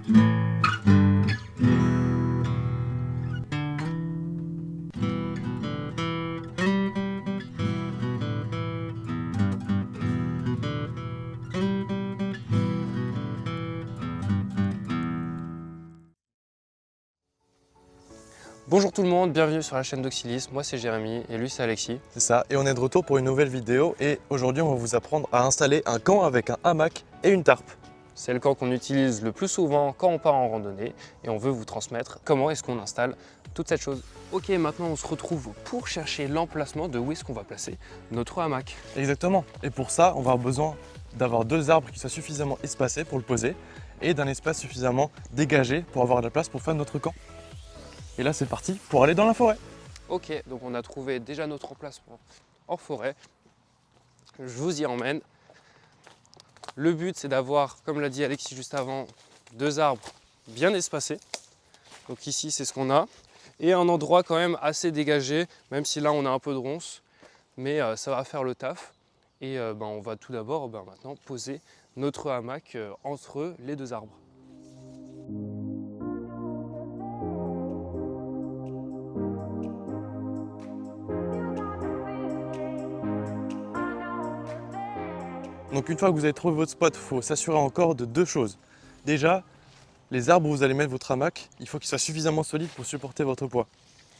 Bonjour tout le monde, bienvenue sur la chaîne d'Auxilis, moi c'est Jérémy et lui c'est Alexis. C'est ça, et on est de retour pour une nouvelle vidéo et aujourd'hui on va vous apprendre à installer un camp avec un hamac et une tarpe. C'est le camp qu'on utilise le plus souvent quand on part en randonnée et on veut vous transmettre comment est-ce qu'on installe toute cette chose. Ok, maintenant on se retrouve pour chercher l'emplacement de où est-ce qu'on va placer notre hamac. Exactement, et pour ça on va avoir besoin d'avoir deux arbres qui soient suffisamment espacés pour le poser et d'un espace suffisamment dégagé pour avoir de la place pour faire notre camp. Et là c'est parti pour aller dans la forêt. Ok, donc on a trouvé déjà notre emplacement en forêt. Je vous y emmène. Le but c'est d'avoir, comme l'a dit Alexis juste avant, deux arbres bien espacés. Donc ici c'est ce qu'on a. Et un endroit quand même assez dégagé, même si là on a un peu de ronce, mais ça va faire le taf. Et on va tout d'abord maintenant poser notre hamac entre les deux arbres. Donc une fois que vous avez trouvé votre spot, il faut s'assurer encore de deux choses. Déjà, les arbres où vous allez mettre votre hamac, il faut qu'ils soient suffisamment solides pour supporter votre poids.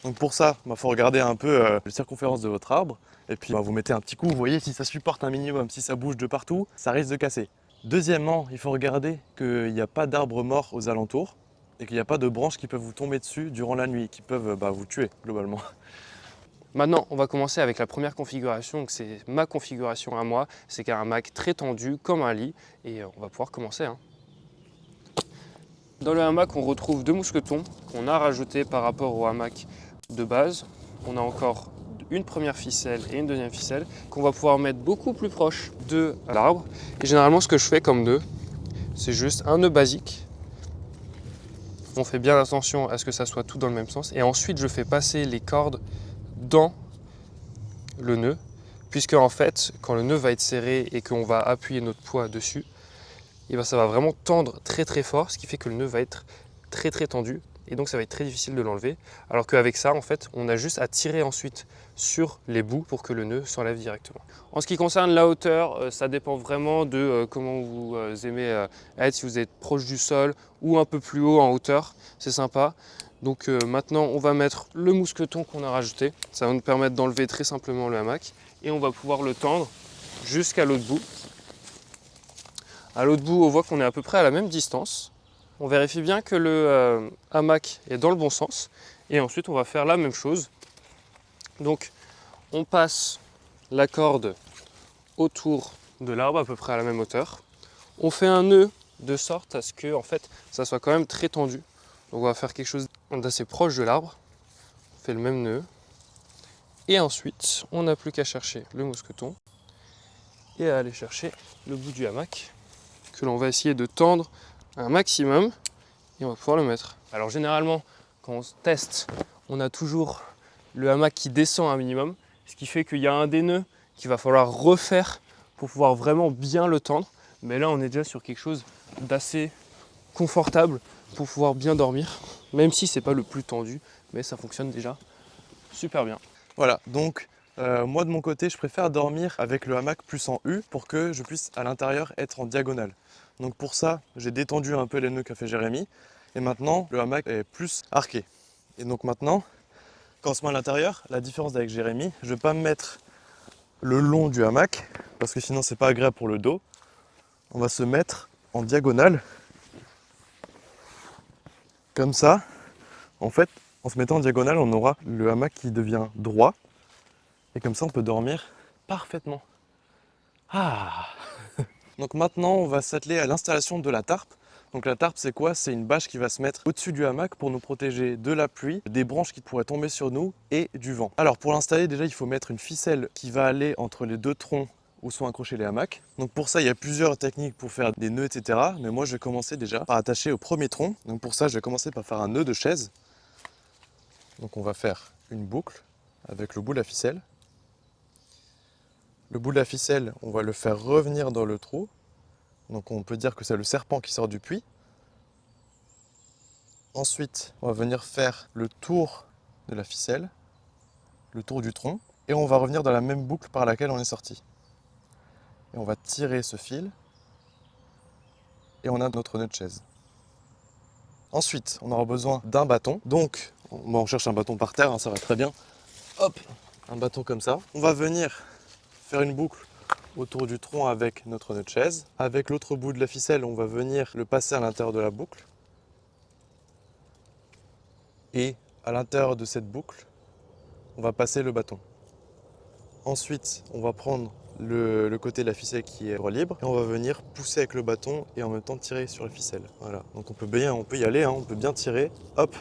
Donc pour ça, il faut regarder un peu la circonférence de votre arbre et puis vous mettez un petit coup, vous voyez si ça supporte un minimum, si ça bouge de partout, ça risque de casser. Deuxièmement, il faut regarder qu'il n'y a pas d'arbres morts aux alentours et qu'il n'y a pas de branches qui peuvent vous tomber dessus durant la nuit, qui peuvent vous tuer globalement. Maintenant, on va commencer avec la première configuration, donc c'est ma configuration à moi, c'est qu'un hamac très tendu comme un lit et on va pouvoir commencer. Dans le hamac, on retrouve deux mousquetons qu'on a rajoutés par rapport au hamac de base. On a encore une première ficelle et une deuxième ficelle qu'on va pouvoir mettre beaucoup plus proche de l'arbre. Et généralement, ce que je fais comme nœud, c'est juste un nœud basique. On fait bien attention à ce que ça soit tout dans le même sens. Et ensuite, je fais passer les cordes dans le nœud, puisque en fait, quand le nœud va être serré et qu'on va appuyer notre poids dessus, et ça va vraiment tendre très très fort, ce qui fait que le nœud va être très très tendu et donc ça va être très difficile de l'enlever. Alors qu'avec ça, en fait, on a juste à tirer ensuite sur les bouts pour que le nœud s'enlève directement. En ce qui concerne la hauteur, ça dépend vraiment de comment vous aimez être, si vous êtes proche du sol ou un peu plus haut en hauteur, c'est sympa. Donc maintenant, on va mettre le mousqueton qu'on a rajouté. Ça va nous permettre d'enlever très simplement le hamac et on va pouvoir le tendre jusqu'à l'autre bout. À l'autre bout, on voit qu'on est à peu près à la même distance. On vérifie bien que le hamac est dans le bon sens. Et ensuite, on va faire la même chose. Donc, on passe la corde autour de l'arbre, à peu près à la même hauteur. On fait un nœud de sorte à ce que, en fait, ça soit quand même très tendu. Donc, on va faire quelque chose d'assez proche de l'arbre. On fait le même nœud. Et ensuite, on n'a plus qu'à chercher le mousqueton et à aller chercher le bout du hamac, que l'on va essayer de tendre un maximum et on va pouvoir le mettre. Alors généralement, quand on teste, on a toujours le hamac qui descend un minimum, ce qui fait qu'il y a un des nœuds qu'il va falloir refaire pour pouvoir vraiment bien le tendre. Mais là, on est déjà sur quelque chose d'assez confortable pour pouvoir bien dormir, même si c'est pas le plus tendu, mais ça fonctionne déjà super bien. Voilà, donc moi de mon côté, je préfère dormir avec le hamac plus en U pour que je puisse à l'intérieur être en diagonale. Donc pour ça, j'ai détendu un peu les nœuds qu'a fait Jérémy et maintenant le hamac est plus arqué. Et donc maintenant, quand on se met à l'intérieur, la différence avec Jérémy, je ne vais pas me mettre le long du hamac parce que sinon c'est pas agréable pour le dos. On va se mettre en diagonale comme ça. En fait, en se mettant en diagonale, on aura le hamac qui devient droit et comme ça on peut dormir parfaitement. Ah. Donc maintenant, on va s'atteler à l'installation de la tarpe. Donc la tarpe, c'est quoi? C'est une bâche qui va se mettre au-dessus du hamac pour nous protéger de la pluie, des branches qui pourraient tomber sur nous et du vent. Alors pour l'installer, déjà, il faut mettre une ficelle qui va aller entre les deux troncs où sont accrochés les hamacs. Donc pour ça, il y a plusieurs techniques pour faire des nœuds, etc. Mais moi, je vais commencer déjà par attacher au premier tronc. Donc pour ça, je vais commencer par faire un nœud de chaise. Donc on va faire une boucle avec le bout de la ficelle. Le bout de la ficelle, on va le faire revenir dans le trou. Donc on peut dire que c'est le serpent qui sort du puits. Ensuite, on va venir faire le tour de la ficelle, le tour du tronc, et on va revenir dans la même boucle par laquelle on est sorti. Et on va tirer ce fil, et on a notre nœud de chaise. Ensuite, on aura besoin d'un bâton. Donc, on cherche un bâton par terre, hein, ça va très bien. Hop, un bâton comme ça. On va venir faire une boucle autour du tronc avec notre nœud de chaise. Avec l'autre bout de la ficelle, on va venir le passer à l'intérieur de la boucle. Et à l'intérieur de cette boucle, on va passer le bâton. Ensuite, on va prendre le côté de la ficelle qui est libre et on va venir pousser avec le bâton et en même temps tirer sur la ficelle. Voilà, donc on peut y aller, hein, on peut bien tirer, hop,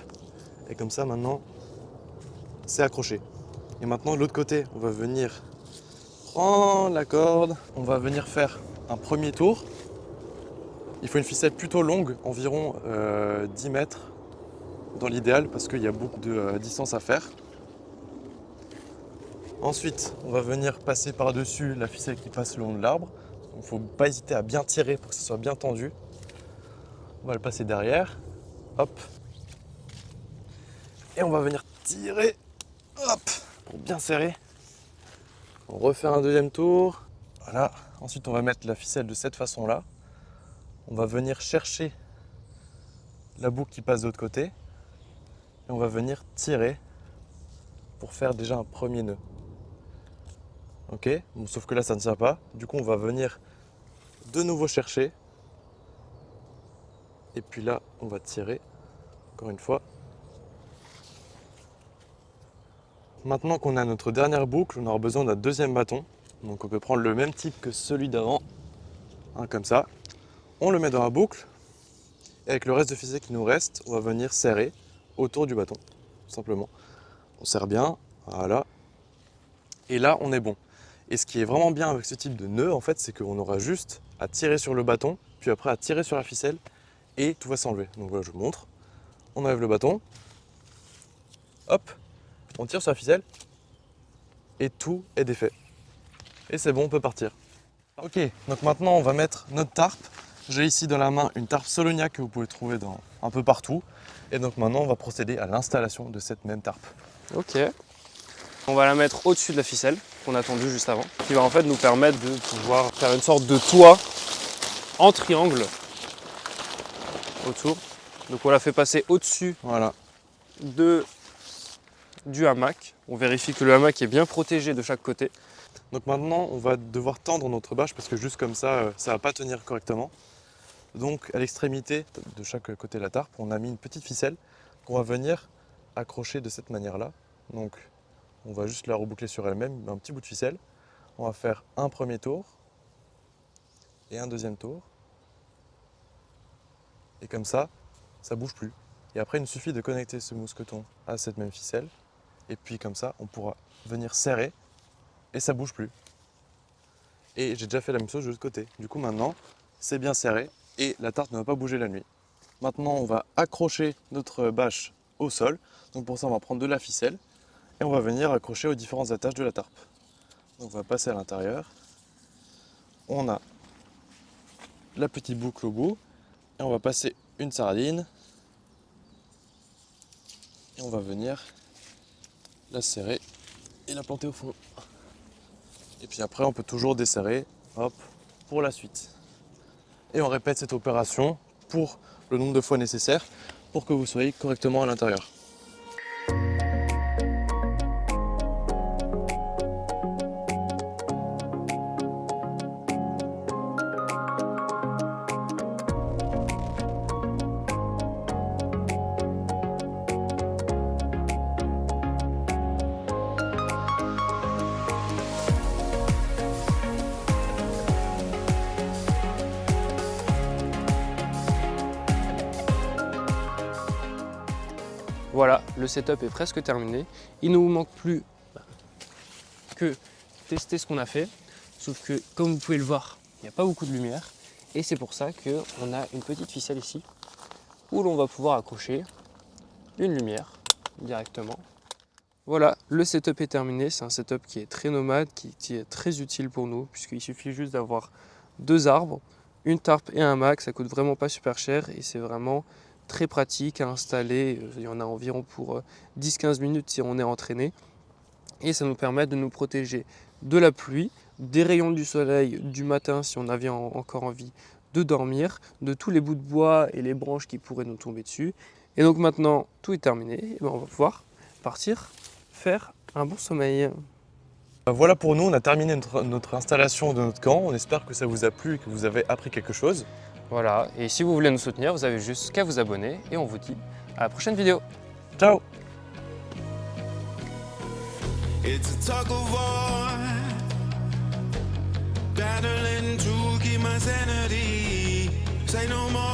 et comme ça maintenant c'est accroché. Et maintenant de l'autre côté, on va venir prendre la corde, on va venir faire un premier tour. Il faut une ficelle plutôt longue, environ 10 mètres dans l'idéal parce qu'il y a beaucoup de distance à faire. Ensuite, on va venir passer par-dessus la ficelle qui passe le long de l'arbre. Il ne faut pas hésiter à bien tirer pour que ce soit bien tendu. On va le passer derrière. Hop. Et on va venir tirer. Hop. Pour bien serrer. On refait un deuxième tour. Voilà. Ensuite, on va mettre la ficelle de cette façon-là. On va venir chercher la boucle qui passe de l'autre côté. Et on va venir tirer pour faire déjà un premier nœud. Ok, bon, sauf que là ça ne tient pas. Du coup on va venir de nouveau chercher. Et puis là on va tirer encore une fois. Maintenant qu'on a notre dernière boucle, on aura besoin d'un deuxième bâton. Donc on peut prendre le même type que celui d'avant. Comme ça. On le met dans la boucle. Et avec le reste de ficelle qui nous reste, on va venir serrer autour du bâton. Tout simplement. On serre bien. Voilà. Et là on est bon. Et ce qui est vraiment bien avec ce type de nœud, en fait, c'est qu'on aura juste à tirer sur le bâton, puis après à tirer sur la ficelle, et tout va s'enlever. Donc voilà, je vous montre. On enlève le bâton, hop, on tire sur la ficelle, et tout est défait. Et c'est bon, on peut partir. Ok, donc maintenant on va mettre notre tarpe. J'ai ici dans la main une tarpe Solonia que vous pouvez trouver un peu partout. Et donc maintenant on va procéder à l'installation de cette même tarpe. Ok. On va la mettre au-dessus de la ficelle qu'on a tendue juste avant, qui va en fait nous permettre de pouvoir faire une sorte de toit en triangle autour. Donc on la fait passer au-dessus Voilà. du hamac. On vérifie que le hamac est bien protégé de chaque côté. Donc maintenant on va devoir tendre notre bâche parce que juste comme ça, ça ne va pas tenir correctement. Donc à l'extrémité de chaque côté de la tarpe, on a mis une petite ficelle qu'on va venir accrocher de cette manière-là. Donc on va juste la reboucler sur elle-même, un petit bout de ficelle. On va faire un premier tour et un deuxième tour. Et comme ça, ça ne bouge plus. Et après, il nous suffit de connecter ce mousqueton à cette même ficelle. Et puis comme ça, on pourra venir serrer et ça ne bouge plus. Et j'ai déjà fait la même chose de l'autre côté. Du coup maintenant, c'est bien serré et la tarte ne va pas bouger la nuit. Maintenant, on va accrocher notre bâche au sol. Donc pour ça, on va prendre de la ficelle et on va venir accrocher aux différents attaches de la tarpe. Donc on va passer à l'intérieur. On a la petite boucle au bout et on va passer une sardine et on va venir la serrer et la planter au fond. Et puis après, on peut toujours desserrer, hop, pour la suite. Et on répète cette opération pour le nombre de fois nécessaire pour que vous soyez correctement à l'intérieur. Voilà, le setup est presque terminé. Il ne nous manque plus que tester ce qu'on a fait. Sauf que, comme vous pouvez le voir, il n'y a pas beaucoup de lumière. Et c'est pour ça qu'on a une petite ficelle ici, où l'on va pouvoir accrocher une lumière directement. Voilà, le setup est terminé. C'est un setup qui est très nomade, qui est très utile pour nous, puisqu'il suffit juste d'avoir deux arbres, une tarpe et un hamac. Ça coûte vraiment pas super cher et c'est vraiment très pratique à installer. Il y en a environ pour 10-15 minutes si on est entraîné. Et ça nous permet de nous protéger de la pluie, des rayons du soleil du matin si on avait encore envie de dormir, de tous les bouts de bois et les branches qui pourraient nous tomber dessus. Et donc maintenant, tout est terminé, et ben on va pouvoir partir faire un bon sommeil. Voilà pour nous, on a terminé notre installation de notre camp. On espère que ça vous a plu et que vous avez appris quelque chose. Voilà, et si vous voulez nous soutenir, vous avez juste qu'à vous abonner et on vous dit à la prochaine vidéo. Ciao! It's a tug of war, battling to keep my sanity. Say no more.